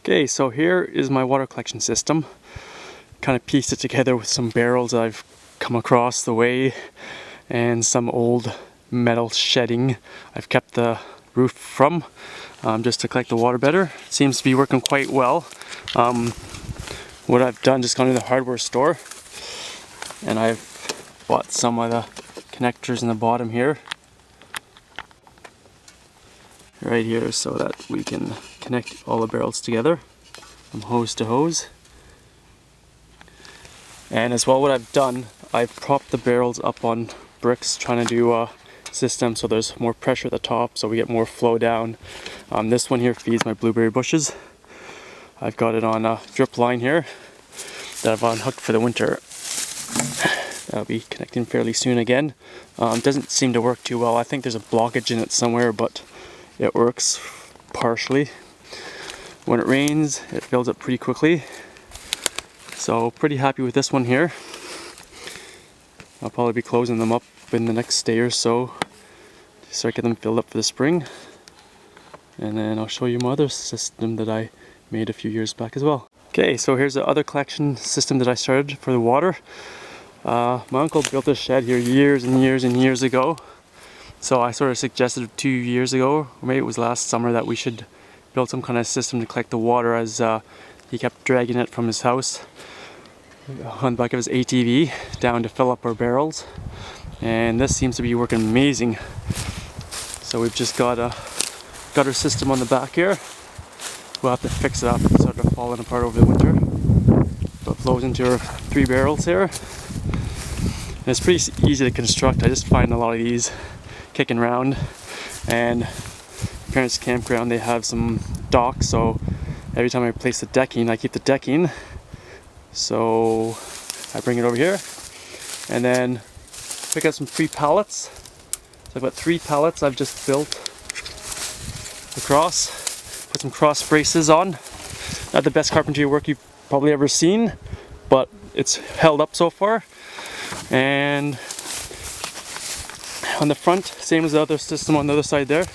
Okay, so here is my water collection system. Kind of pieced it together with some barrels I've come across the way and some old metal shedding I've kept the roof from, just to collect the water better. It seems to be working quite well. What I've done, just gone to the hardware store and I've bought some of the connectors in the bottom here. Right here, so that we can connect all the barrels together from hose to hose. And as well, what I've done, I've propped the barrels up on bricks, trying to do a system so there's more pressure at the top so we get more flow down. This one here feeds my blueberry bushes. I've got it on a drip line here that I've unhooked for the winter. That'll be connecting fairly soon again. Doesn't seem to work too well. I think there's a blockage in it somewhere, but it works partially. When it rains, it fills up pretty quickly. So pretty happy with this one here. I'll probably be closing them up in the next day or so to start getting them filled up for the spring. And then I'll show you my other system that I made a few years back as well. Okay, so here's the other collection system that I started for the water. My uncle built this shed here years and years and years ago. So I sort of suggested 2 years ago, or maybe it was last summer, that we should build some kind of system to collect the water, as he kept dragging it from his house on the back of his ATV down to fill up our barrels. And this seems to be working amazing. So we've just got a gutter system on the back here. We'll have to fix it up. It's sort of falling apart over the winter. So it flows into our 3 barrels here. And it's pretty easy to construct. I just find a lot of these kicking around, and parents' campground, they have some docks, so every time I place the decking, I keep the decking, so I bring it over here and then pick up some free pallets. So I've got 3 pallets I've just built across, put some cross braces on. Not the best carpentry work you've probably ever seen, but it's held up so far. And on the front, same as the other system on the other side there,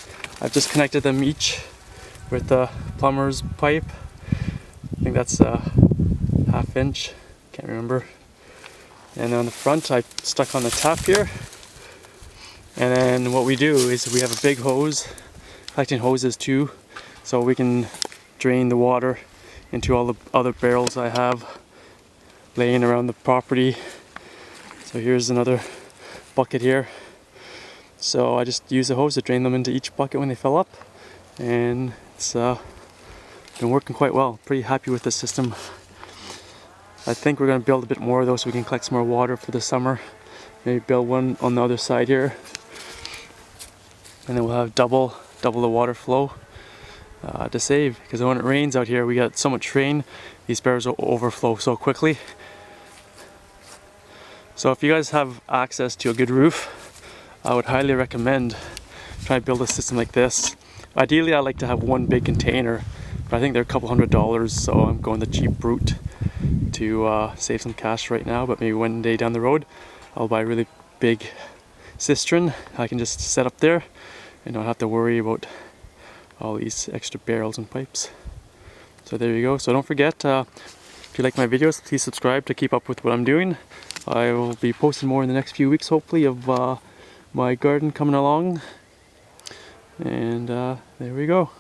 I've just connected them each with the plumber's pipe. I think that's a 1/2 inch, can't remember. And on the front, I stuck on the tap here. And then what we do is we have a big hose, collecting hoses too, so we can drain the water into all the other barrels I have laying around the property. So here's another bucket here. So I just use the hose to drain them into each bucket when they fill up, and it's been working quite well. Pretty happy with the system. I think we're going to build a bit more of those so we can collect some more water for the summer. Maybe build one on the other side here, and then we'll have double the water flow to save, because when it rains out here we got so much rain, these barrels will overflow so quickly. So if you guys have access to a good roof, I would highly recommend trying to build a system like this. Ideally, I like to have one big container, but I think they're a couple $100, so I'm going the cheap route to save some cash right now. But maybe one day down the road, I'll buy a really big cistern I can just set up there and not have to worry about all these extra barrels and pipes. So there you go. So don't forget, if you like my videos, please subscribe to keep up with what I'm doing. I will be posting more in the next few weeks, hopefully, of my garden coming along. And there we go.